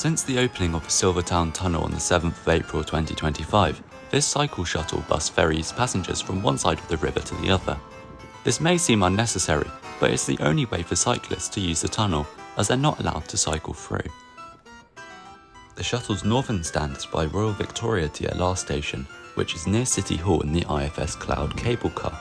Since the opening of the Silvertown Tunnel on the 7th of April 2025, this cycle shuttle bus ferries passengers from one side of the river to the other. This may seem unnecessary, but it's the only way for cyclists to use the tunnel, as they're not allowed to cycle through. The shuttle's northern stand is by Royal Victoria DLR station, which is near City Hall in the IFS Cloud cable car.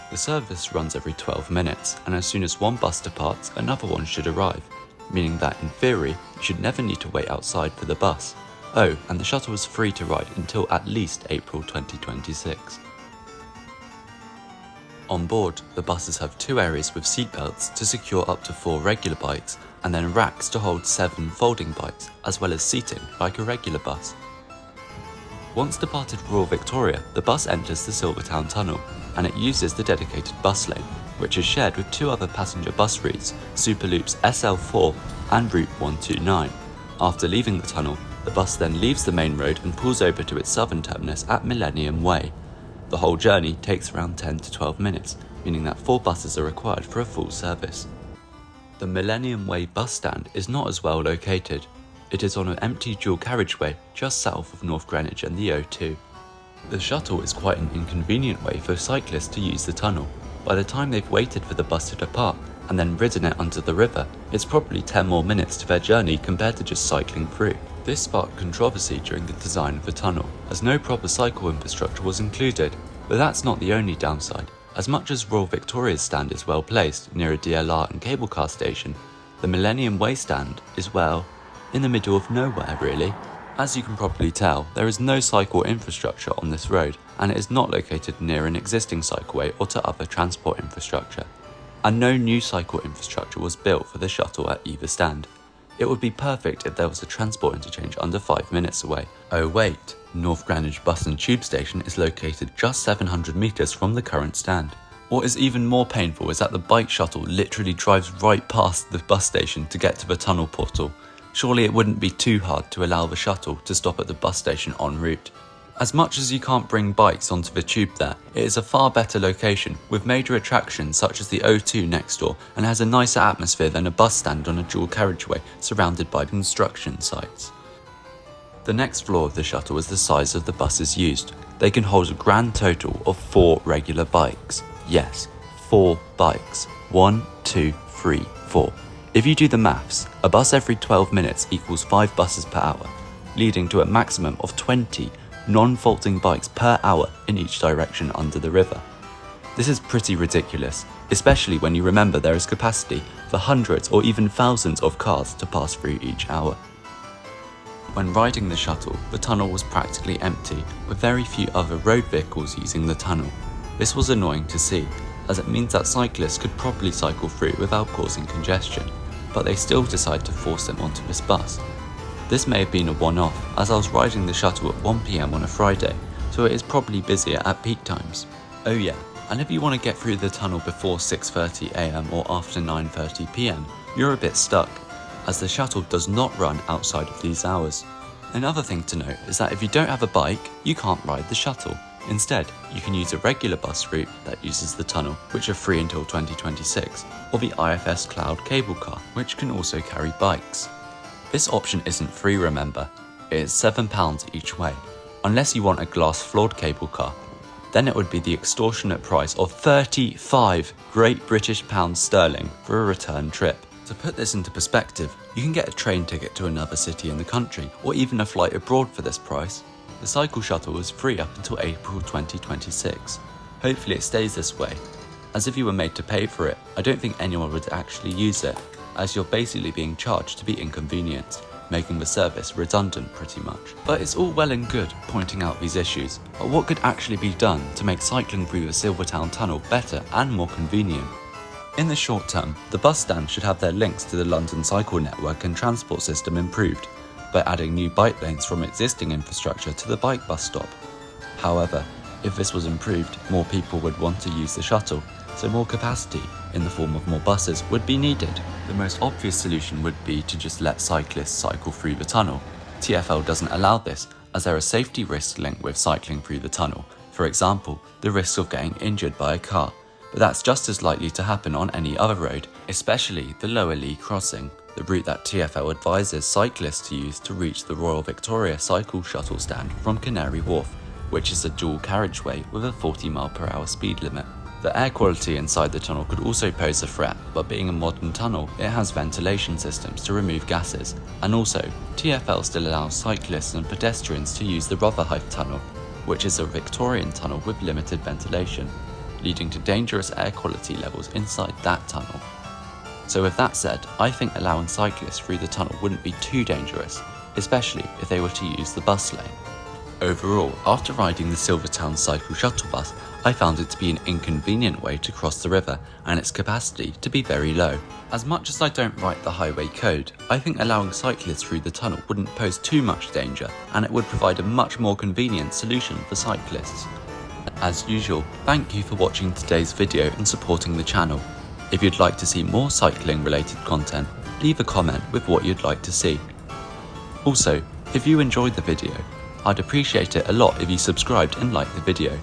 The service runs every 12 minutes, and as soon as one bus departs, another one should arrive, meaning that in theory, you should never need to wait outside for the bus. Oh, and the shuttle is free to ride until at least April 2026. On board, the buses have 2 areas with seatbelts to secure up to 4 regular bikes, and then racks to hold 7 folding bikes, as well as seating like a regular bus. Once departed Royal Victoria, the bus enters the Silvertown Tunnel, and it uses the dedicated bus lane, which is shared with 2 other passenger bus routes, Superloop's SL4 and Route 129. After leaving the tunnel, the bus then leaves the main road and pulls over to its southern terminus at Millennium Way. The whole journey takes around 10 to 12 minutes, meaning that 4 buses are required for a full service. The Millennium Way bus stand is not as well located. It is on an empty dual carriageway just south of North Greenwich and the O2. The shuttle is quite an inconvenient way for cyclists to use the tunnel. By the time they've waited for the bus to depart and then ridden it under the river, it's probably 10 more minutes to their journey compared to just cycling through. This sparked controversy during the design of the tunnel, as no proper cycle infrastructure was included. But that's not the only downside. As much as Royal Victoria's stand is well placed near a DLR and cable car station, the Millennium Way stand is, well, in the middle of nowhere really. As you can probably tell, there is no cycle infrastructure on this road, and it is not located near an existing cycleway or to other transport infrastructure. And no new cycle infrastructure was built for the shuttle at either stand. It would be perfect if there was a transport interchange under 5 minutes away. Oh wait, North Greenwich Bus and Tube Station is located just 700 metres from the current stand. What is even more painful is that the bike shuttle literally drives right past the bus station to get to the tunnel portal. Surely it wouldn't be too hard to allow the shuttle to stop at the bus station en route. As much as you can't bring bikes onto the tube there, it is a far better location, with major attractions such as the O2 next door, and has a nicer atmosphere than a bus stand on a dual carriageway surrounded by construction sites. The next flaw of the shuttle is the size of the buses used. They can hold a grand total of 4 regular bikes. Yes, 4 bikes. 1, 2, 3, 4. If you do the maths, a bus every 12 minutes equals 5 buses per hour, leading to a maximum of 20 non-faulting bikes per hour in each direction under the river. This is pretty ridiculous, especially when you remember there is capacity for hundreds or even thousands of cars to pass through each hour. When riding the shuttle, the tunnel was practically empty, with very few other road vehicles using the tunnel. This was annoying to see, as it means that cyclists could properly cycle through without causing congestion, but they still decide to force them onto this bus. This may have been a one-off, as I was riding the shuttle at 1 PM on a Friday, so it is probably busier at peak times. Oh yeah, and if you want to get through the tunnel before 6:30 AM or after 9:30 PM, you're a bit stuck, as the shuttle does not run outside of these hours. Another thing to note is that if you don't have a bike, you can't ride the shuttle. Instead, you can use a regular bus route that uses the tunnel, which are free until 2026, or the IFS Cloud cable car, which can also carry bikes. This option isn't free, remember. It is £7 each way, unless you want a glass-floored cable car. Then it would be the extortionate price of 35 Great British pounds sterling for a return trip. To put this into perspective, you can get a train ticket to another city in the country, or even a flight abroad for this price. The cycle shuttle is free up until April 2026. Hopefully it stays this way, as if you were made to pay for it, I don't think anyone would actually use it, as you're basically being charged to be inconvenienced, making the service redundant pretty much. But it's all well and good pointing out these issues, but what could actually be done to make cycling through the Silvertown Tunnel better and more convenient? In the short term, the bus stands should have their links to the London cycle network and transport system improved, by adding new bike lanes from existing infrastructure to the bike bus stop. However, if this was improved, more people would want to use the shuttle, so more capacity, in the form of more buses, would be needed. The most obvious solution would be to just let cyclists cycle through the tunnel. TfL doesn't allow this, as there are safety risks linked with cycling through the tunnel. For example, the risk of getting injured by a car, but that's just as likely to happen on any other road, especially the Lower Lee crossing. the route that TfL advises cyclists to use to reach the Royal Victoria Cycle Shuttle stand from Canary Wharf, which is a dual carriageway with a 40mph speed limit. The air quality inside the tunnel could also pose a threat, but being a modern tunnel, it has ventilation systems to remove gases, and also, TfL still allows cyclists and pedestrians to use the Rotherhithe Tunnel, which is a Victorian tunnel with limited ventilation, leading to dangerous air quality levels inside that tunnel. So with that said, I think allowing cyclists through the tunnel wouldn't be too dangerous, especially if they were to use the bus lane. Overall, after riding the Silvertown Cycle Shuttle bus, I found it to be an inconvenient way to cross the river and its capacity to be very low. As much as I don't write the highway code, I think allowing cyclists through the tunnel wouldn't pose too much danger, and it would provide a much more convenient solution for cyclists. As usual, thank you for watching today's video and supporting the channel. If you'd like to see more cycling related content, leave a comment with what you'd like to see. Also, if you enjoyed the video, I'd appreciate it a lot if you subscribed and liked the video.